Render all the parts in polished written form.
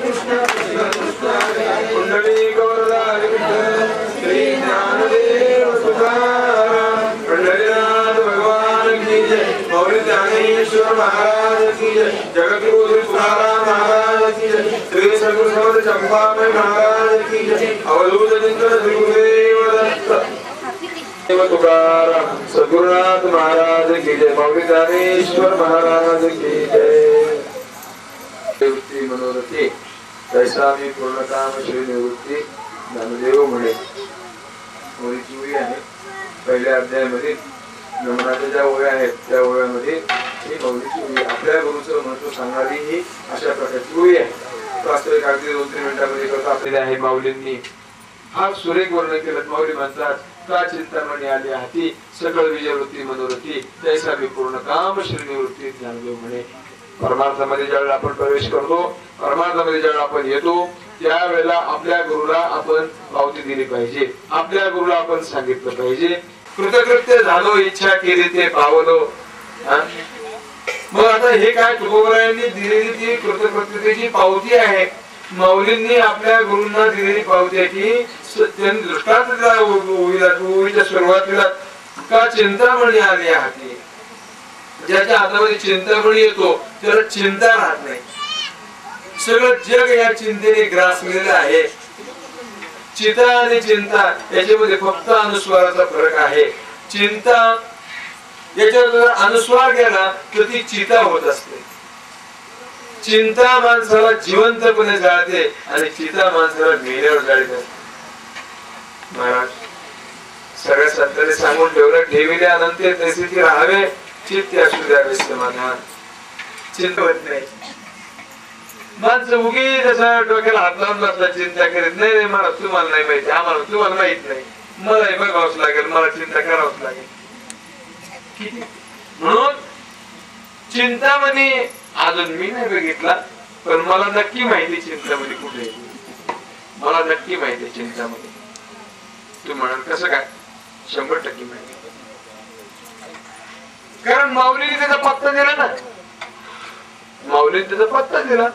कृष्ण कृष्ण कृष्ण कुंडली गौरदा हरे कृष्ण श्री ज्ञानदेव तुकाराम पंढरीनाथ भगवान की जय मौली ज्ञानेश्वर महाराज की जय जगतगुरु तुकाराम महाराज की जय श्री सद्गुरु समर्थ चंपामणि महाराज की जय अवधूत चिंतन श्री गुरुदेव दत्त तुकाराम सद्गुरुनाथ महाराज की जय मौली ज्ञानेश्वर महाराज की जय निवृत्ती मनोरथी तैसा मी पूर्ण काम श्री निवृत्ती ज्ञानदेव म्हणे ओळीची ओळी आहे पहिल्या अध्यायामध्ये नमनाच्या ज्या ओळ्या आहेत त्या ओळ्यामध्ये ही मौलीची ओळी आपल्या गुरुचं महत्व सांगणारी ही अशा प्रकारची ओळी आहे वास्तविक अगदी 2-3 मिनिटांमध्ये करता आपल्याला आहे माऊलींनी हा सुरेख वर्णन केलं माऊली म्हणतात का चिंतामणी आली हाती सकळ विजयवृत्ती मनोरथी तैसा मी पूर्ण काम श्री निवृत्ती ज्ञानदेव म्हणे परमार्थामध्ये ज्यावेळेला आपण प्रवेश करतो परमार्थामध्ये ज्यावेळेला आपण येतो त्यावेळेला आपल्या गुरुला आपण पावती दिली पाहिजे आपल्या गुरुला आपण सांगितलं पाहिजे कृतकृत्य झालो इच्छा केली ते पावलो मग आता हे काय तुकोबरायांनी दिलेली ती कृतकृत्यतेची पावती आहे माऊलींनी आपल्या गुरूंना दिलेली पावती आहे की त्यांनी दृष्टांत ओळीच्या सुरुवातीला का चिंतामणी आली हाती ज्याच्या हातामध्ये चिंतामणी येतो त्याला चिंता राहत नाही सगळं जग या चिंतेने ग्रासलेलं आहे चिंता आणि चिंता याच्यामध्ये फक्त अनुस्वाराचा फरक आहे चिंता याच्यावर जर अनुस्वार गेला तर ती चिंता होत असते चिंता माणसाला जिवंतपणे जाळते आणि चिंता माणसाला मेल्यावर जाळीत असते महाराज सगळ्या संतांनी सांगून ठेवलं ठेविले अनंत तसे ती राहावे चित्त असू द्यावे समाधान चिंता होत नाही माणसं उगी जसं डोक्याला हात लावून बसला चिंता करीत नाही नाही मला तुम्हाला नाही माहिती आम्हाला तुम्हाला माहित नाही मलाही बघावंच लागेल मला चिंता करावंच लागेल म्हणून चिंतामणी अजून मी नाही बघितला पण मला नक्की माहिती चिंतामणी कुठे मला नक्की माहिती चिंतामणी तू म्हणाल कसं काय 100% माहिती कारण माऊलीने त्याचा पत्ता दिला ना माऊलीने त्याचा पत्ता दिला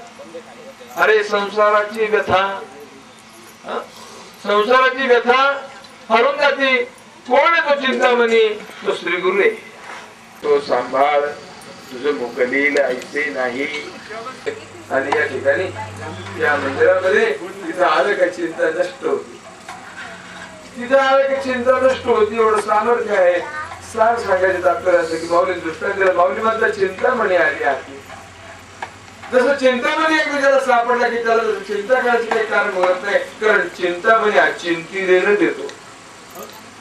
अरे संसाराची व्यथा हरून जाते कोण आहे तो चिंतामणी तो श्री गुरु आहे तो सांभाळ तुझं मुकलील ऐसे नाही आणि या ठिकाणी या मंदिरामध्ये तिथं आलं का चिंता नष्ट होती तिथं आलं का चिंता नष्ट होती एवढं सामर्थ्य आहे सार सांगायचं तात्पर्य असं की माऊली दृष्टांत दिला माऊली मधला चिंतामणी आली आहे जसं चिंतामणी एकदा सापडला की त्याला चिंता करायचं काही कारण होत नाही कारण चिंतामणी चिंतिलेलं देतो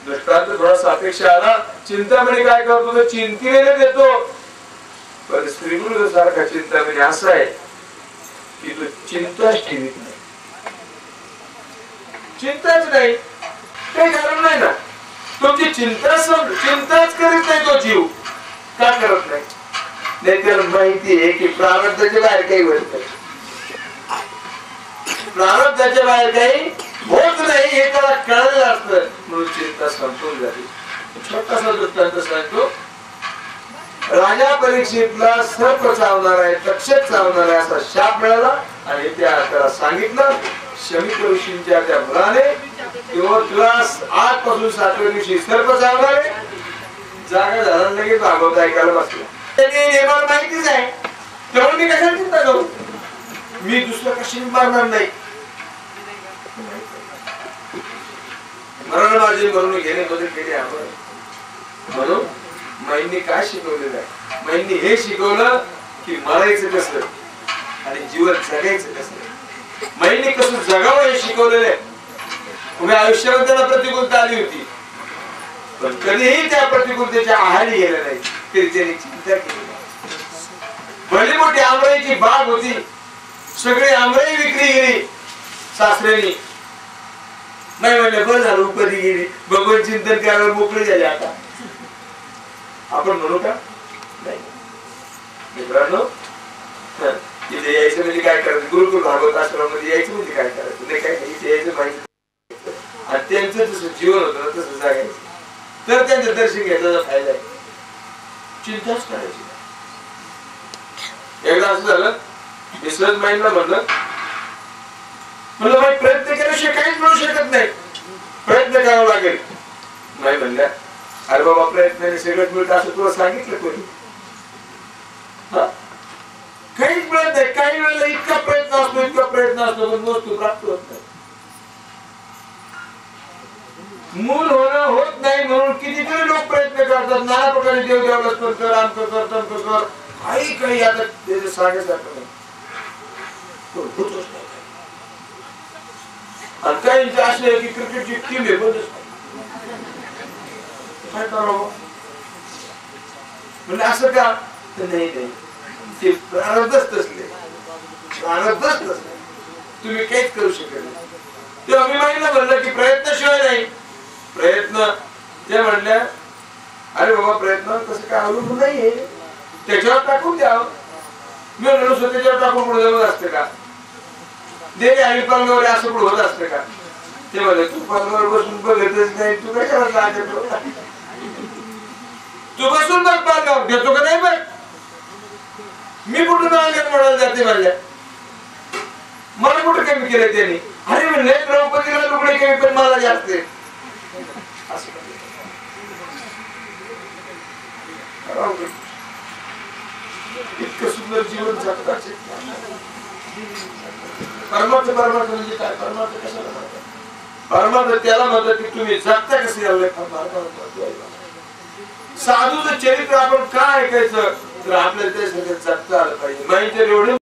दृष्टांत थोडा सापेक्ष आला चिंतामणी काय करतो तो चिंतिलेलं देतो पण श्री गुरु सारखा चिंतामणी असा आहे की तो चिंताच ठेवीत नाही चिंताच नाही काही कारण नाही ना तुमची चिंताच करीत नाही तो जीव का करत नाही नाही त्याला माहिती आहे की प्रारब्धाच्या बाहेर काही होत नाही प्रारब्धाच्या बाहेर काही होत नाही हे त्याला कळलेलं असतं म्हणून चिंता संपून झाली छोटासा दृष्टांत सांगतो राजा परीक्षितला सर्प चावणार आहे तक्षक चावणार आहे असा शाप मिळाला आणि त्याला सांगितलं शमिक ऋषींच्या त्या मुलाने किंवा तुला आजपासून 7व्या दिवशी सर्प चावणार आहे जागा झाला लगेच भागवत ऐकायला बसला मला माहितीच आहे तेव्हा मी कशाला चिंता करू मी दुसरं कशी मारणार नाही मरण माझे मरून घेणे बदल केले आपण म्हणून माईंनी काय शिकवलेलं आहे माईंनी हे शिकवलं की मरायचं कसं आणि जीवन जगायचं कसं माईंनी कसं जगावं हे शिकवलेलं आहे तुम्ही आयुष्यात त्याला प्रतिकूलता आली होती पण कधीही त्या प्रतिकूलतेच्या आहारी गेल्या नाही तरी त्याने चिंता केली भली मोठी आंबळीची बाग होती सगळी आंबळी विक्री गेली सासऱ्यानी नाही म्हणलं बरं झालं उपरी गेली भगवत चिंतन करायला मोकळी झाली आता आपण म्हणू का नाही मित्रांनो तिथे यायचं म्हणजे काय करायचं गुरुकुल भागवत आश्रमामध्ये यायचं म्हणजे काय करायचं नाही काय इथे यायचं माहिती आणि त्यांचं जसं जीवन होतं तसं जगायचं तर त्यांचं दर्शन घ्यायचा फायदा आहे चिंताच करायची एकदा असं झालं विश्वास माईंना म्हणलं म्हणलं भाई प्रयत्न केल्याशिवाय काहीच मिळू शकत नाही, प्रयत्न करावा लागेल. नाही म्हणल्या अरे बाबा प्रयत्नाने सगळं मिळतं असं तुला सांगितलं कोणी? काहीच मिळत नाही. काही वेळेला इतका प्रयत्न असतो पण वस्तू प्राप्त होत नाही. मूल होणं होत नाही म्हणून कितीतरी लोक प्रयत्न करतात, नाना प्रकारे देव देवलाच कर, आमक कर, तमक कर, काही आता सांगायसारखं नाही. आणि काहींचे असे की क्रिकेटची टीम आहे पण काय करावं म्हणजे असं का? नाही ते प्रारब्धच तसले, तुम्ही काहीच करू शकत नाही. तेव्हा मी माहिती म्हणलं की प्रयत्नाशिवाय नाही. प्रयत्न ते म्हणल्या अरे बाबा प्रयत्न कसं काय अवलंबून नाहीये, त्याच्यावर टाकून द्यावं. मी म्हणलो स्वतःच्यावर टाकून पुढे जमत असते का? दे आई पालगावर असं पुढे होत असते का? ते म्हणले तू पालगावर बसून बघतच नाही, तू काय करायला? तू बसून बघ पालगावर घेतो का नाही बघ. मी कुठून अंगण म्हणायला जाते म्हणल्या, मला कुठं कमी केलं त्यांनी? अरे म्हणले द्रौपदीला लुगडे कमी पण मला जास्त. इतकं सुंदर जीवन जगतात. परमार्थ म्हणजे काय? परमार्थ कशाला म्हणतात? परमार्थ त्याला म्हणतात की तुम्ही जगता कसे यावं. साधूचं चरित्र आपण काय ऐकायचं तर आपल्याला ते सगळं जगता आलं पाहिजे. माहिती एवढं